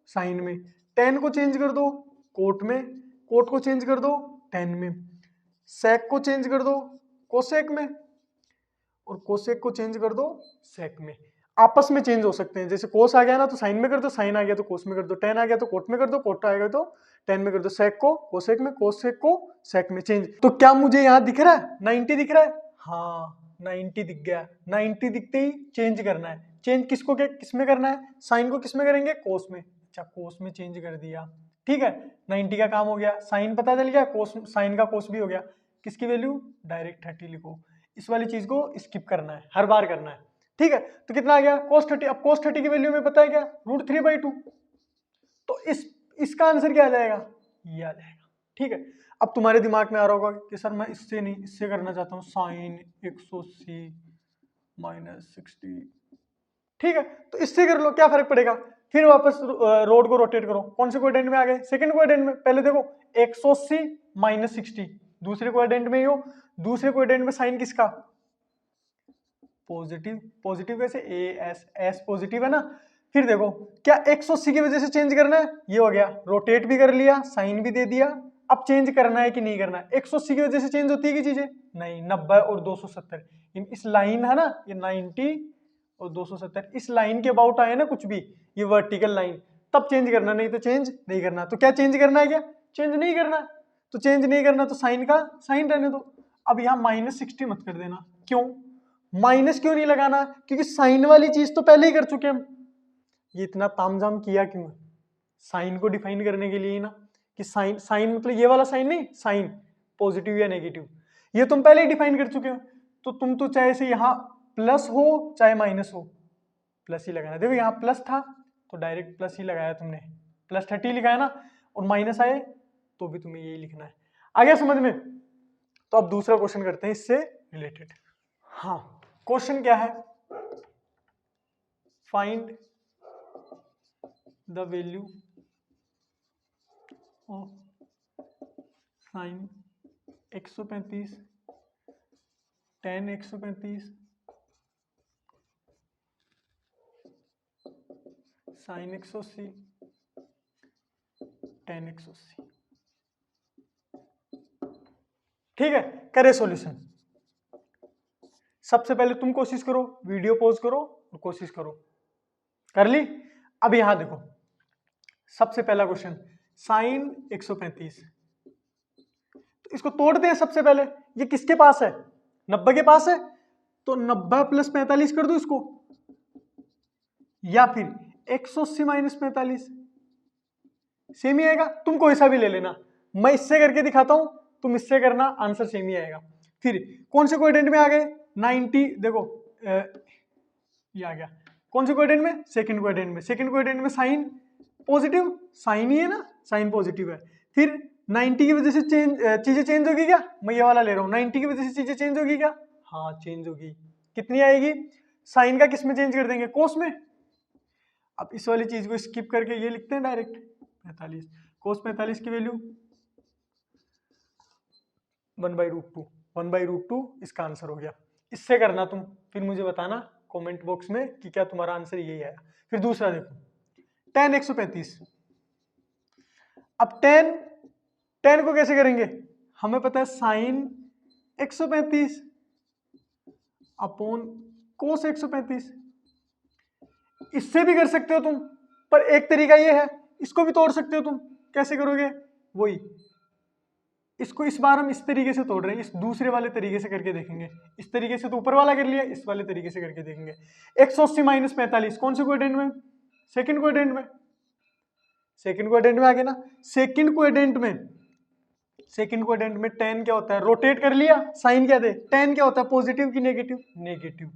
A: साइन में, टेन को चेंज कर दो कोट में, कोट को चेंज कर दो टेन में, सेक को चेंज कर दो कोसेक में, और कोसेक को चेंज कर दो सेक में। आपस में चेंज हो सकते हैं, जैसे कोस आ गया ना तो साइन में कर दो, साइन आ गया तो कोस में कर दो, टेन आ गया तो कोट में कर दो, कोट आ गया तो टेन में कर दो, सेक को कोसेक में, कोसेक को सेक में चेंज। तो क्या मुझे यहाँ दिख रहा है 90 दिख रहा है, हाँ 90 दिख गया। 90 दिखते ही चेंज करना है। चेंज किसको किस में करना है, साइन को किस में करेंगे, कोस में। अच्छा कोस में चेंज कर दिया, ठीक है, 90 का काम हो गया, साइन पता चल गया, कोस, साइन का कोस भी हो गया। किसकी वैल्यू, डायरेक्ट 30 लिखो। इस वाली चीज को स्किप करना है, हर बार करना है, ठीक है। तो कितना आ गया cos 30, अब cos 30 की वैल्यू में पता है क्या, √3/2, तो इसका आंसर क्या आ जाएगा, ये आ जाएगा, ठीक है। अब तुम्हारे दिमाग में आ रहा होगा कि सर मैं इससे नहीं, इससे करना चाहता हूँ, साइन 180 माइनस 60, ठीक है, तो इससे कर लो, क्या फर्क पड़ेगा। फिर वापस रोड को रोटेट करो, कौन से क्वाड्रेंट में आ गए, सेकंड क्वाड्रेंट में। पहले देखो 180 माइनस 60 दूसरे क्वाड्रेंट में ही हो, दूसरे क्वाड्रेंट में साइन किसका, पॉजिटिव। पॉजिटिव कैसे, ए एस, एस पॉजिटिव है ना। फिर देखो क्या 180 की वजह से चेंज करना है, ये हो गया, रोटेट भी कर लिया, साइन भी दे दिया। अब चेंज करना है कि नहीं करना है, 180 की वजह से चेंज होती है कि चीजें नहीं, 90 और 270 इस लाइन है ना, ये 90 और 270 इस लाइन के अबाउट आए ना कुछ भी, ये वर्टिकल लाइन, तब चेंज करना, नहीं तो चेंज नहीं करना। तो क्या चेंज करना है, क्या चेंज नहीं करना, तो चेंज नहीं करना तो साइन का साइन रहने दो। अब यहाँ -60 मत कर देना, क्यों, माइनस क्यों नहीं लगाना, क्योंकि साइन वाली चीज तो पहले ही कर चुके हम। ये इतना तामझाम किया क्यों, साइन को डिफाइन करने के लिए ना, कि साइन, साइन मतलब ये वाला साइन नहीं, साइन पॉजिटिव या नेगेटिव, ये तुम पहले ही डिफाइन कर चुके हो, तो तुम तो चाहे से यहाँ प्लस हो चाहे माइनस हो, प्लस ही लगाना। देखो यहाँ प्लस था तो डायरेक्ट प्लस ही लगाया तुमने, प्लस 30 लिखा है ना, और माइनस आए तो भी तुम्हें यही लिखना है। आ गया समझ में? तो अब दूसरा क्वेश्चन करते हैं इससे रिलेटेड। हाँ, क्वेश्चन क्या है? Find the value of sine 135 tan 135 sine 180 tan 180। ठीक है, करे सॉल्यूशन। सबसे पहले तुम कोशिश करो, वीडियो पॉज करो और कोशिश करो। कर ली? अब यहां देखो, सबसे पहला क्वेश्चन साइन 135, तो इसको तोड़ते हैं सबसे पहले। ये किसके पास है? 90 के पास है, तो 90 प्लस 45 कर दो इसको, या फिर 180 माइनस 45, सेम ही आएगा। तुम कोई सा भी ले लेना, मैं इससे करके दिखाता हूं, तुम इससे करना, आंसर सेम ही आएगा। फिर कौन से कोएफिशिएंट में आ गए? 90, देखो ये आ गया। कौन से कोएफिशिएंट में? सेकंड कोएफिशिएंट में। सेकंड कोएफिशिएंट में साइन पॉजिटिव, साइन ही है ना, साइन पॉजिटिव है। फिर 90 की वजह से चीजें चेंज होगी क्या? मैं ये वाला ले रहा हूँ, 90 की वजह से चीजें चेंज होगी क्या? हाँ चेंज होगी। कितनी आएगी? साइन का किस में चेंज कर देंगे? कोस में। अब इस वाली चीज को स्किप करके ये लिखते हैं डायरेक्ट 45, कोस 45 की वैल्यू 1/√2, 1/√2 इसका आंसर हो गया। इससे करना तुम, फिर मुझे बताना कमेंट बॉक्स में कि क्या तुम्हारा आंसर यही आया। फिर दूसरा देखो, tan 135। अब tan को कैसे करेंगे? हमें पता है साइन 135 अपॉन कोस 135। इससे भी कर सकते हो तुम, पर एक तरीका ये है, इसको भी तोड़ सकते हो तुम। कैसे करोगे? वही, इसको इस बार हम इस तरीके से तोड़ रहे हैं, इस दूसरे वाले तरीके से करके देखेंगे। इस तरीके से तो ऊपर वाला कर लिया, इस वाले तरीके से करके देखेंगे। 180 माइनस 45 कौन से कोएफिशिएंट में? सेकंड कोएफिशिएंट में। सेकंड कोएफिशिएंट में आ गया ना। सेकंड कोएफिशिएंट में tan क्या होता है? रोटेट कर लिया, साइन क्या दे? tan क्या होता है? पॉजिटिव की नेगेटिव? नेगेटिव।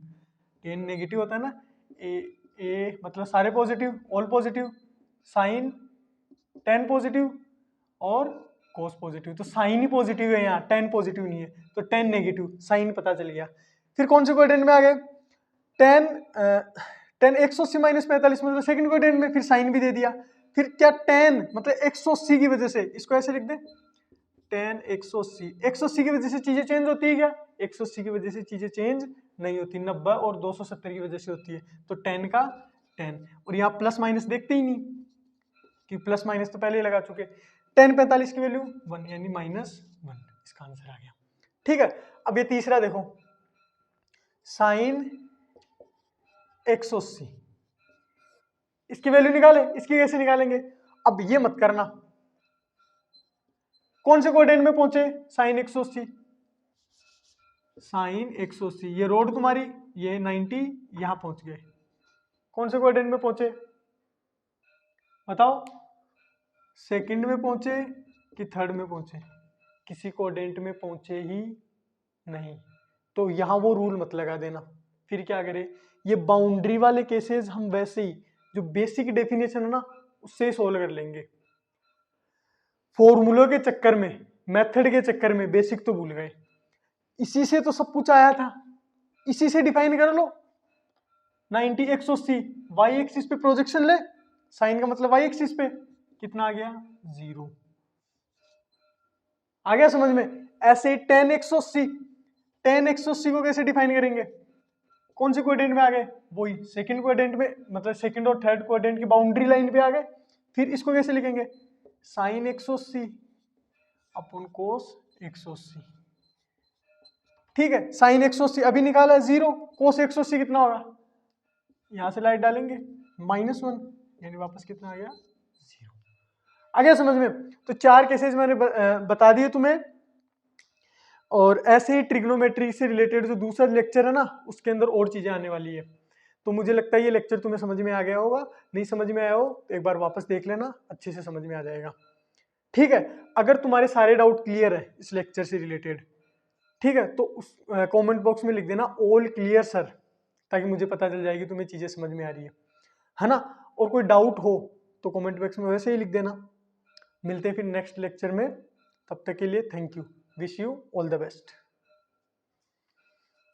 A: tan नेगेटिव होता है ना, ए मतलब सारे positive, all positive, sine tan positive और कोस पॉजिटिव, तो साइन ही पॉजिटिव है यहाँ, tan पॉजिटिव नहीं है, तो tan नेगेटिव, साइन पता चल गया। फिर कौन से कोएफिशिएंट में आ गए? tan 180 माइनस 45 मतलब सेकंड कोएफिशिएंट में, फिर साइन भी दे दिया। फिर क्या tan मतलब 180 की वजह से, इसको ऐसे लिख दे, tan 180 की वजह से चीजें चेंज होती है क्या? 180 की वजह से चीजें चेंज नहीं होती, 90 और 270 की वजह से होती है, तो tan का tan। और यहाँ प्लस माइनस देखते ही नहीं कि प्लस माइनस तो पहले ही लगा चुके। tan 45 की वैल्यू 1 यानी -1, इसका आंसर आ गया। ठीक है, अब ये तीसरा देखो, साइन 180, इसकी वैल्यू निकाले, इसकी कैसे निकालेंगे? अब ये मत करना, कौन से कोऑर्डिनेट में पहुंचे? साइन 180, साइन 180, ये रोड तुम्हारी, ये 90, यहां पहुंच गए। कौन से कोऑर्डिनेट में पहुंचे बताओ? सेकंड में पहुंचे कि थर्ड में पहुंचे? किसी कोऑर्डिनेट में पहुंचे ही नहीं, तो यहां वो रूल मत लगा देना। फिर क्या करें? ये बाउंड्री वाले केसेस हम वैसे ही जो बेसिक डेफिनेशन है ना उससे सोल्व कर लेंगे। फॉर्मूलों के चक्कर में, मेथड के चक्कर में बेसिक तो भूल गए। इसी से तो सब कुछ आया था, इसी से डिफाइन कर लो। 90 180 वाई एक्सिस पे प्रोजेक्शन ले, साइन का मतलब वाई एक्सिस पे, कितना आ गया? 0। आ गया समझ में? ऐसे ही tan 180 को कैसे डिफाइन करेंगे? कौन से कोऑर्डिनेट में आ गए? वही सेकंड कोऑर्डिनेट में, मतलब सेकंड और थर्ड कोऑर्डिनेट की बाउंड्री लाइन पे आ गए। फिर इसको कैसे लिखेंगे? Sine 180 upon cos 180। ठीक है, साइन 180 अभी निकाला है 0, कोस 180 कितना होगा? यहां से लाइट डालेंगे -1, यानी वापस कितना आ गया? 0। आ गया समझ में? तो 4 केसेस मैंने बता दिए तुम्हें, और ऐसे ही ट्रिग्नोमेट्री से रिलेटेड जो दूसरा लेक्चर है ना उसके अंदर और चीजें आने वाली है। तो मुझे लगता है ये लेक्चर तुम्हें समझ में आ गया होगा। नहीं समझ में आया हो तो एक बार वापस देख लेना, अच्छे से समझ में आ जाएगा। ठीक है, अगर तुम्हारे सारे डाउट क्लियर है इस लेक्चर से रिलेटेड ठीक है, तो उस कमेंट बॉक्स में लिख देना ऑल क्लियर सर, ताकि मुझे पता चल जाएगी तुम्हें चीज़ें समझ में आ रही है ना। और कोई डाउट हो तो कमेंट बॉक्स में वैसे ही लिख देना। मिलते हैं फिर नेक्स्ट लेक्चर में, तब तक के लिए thank you, wish you all the best.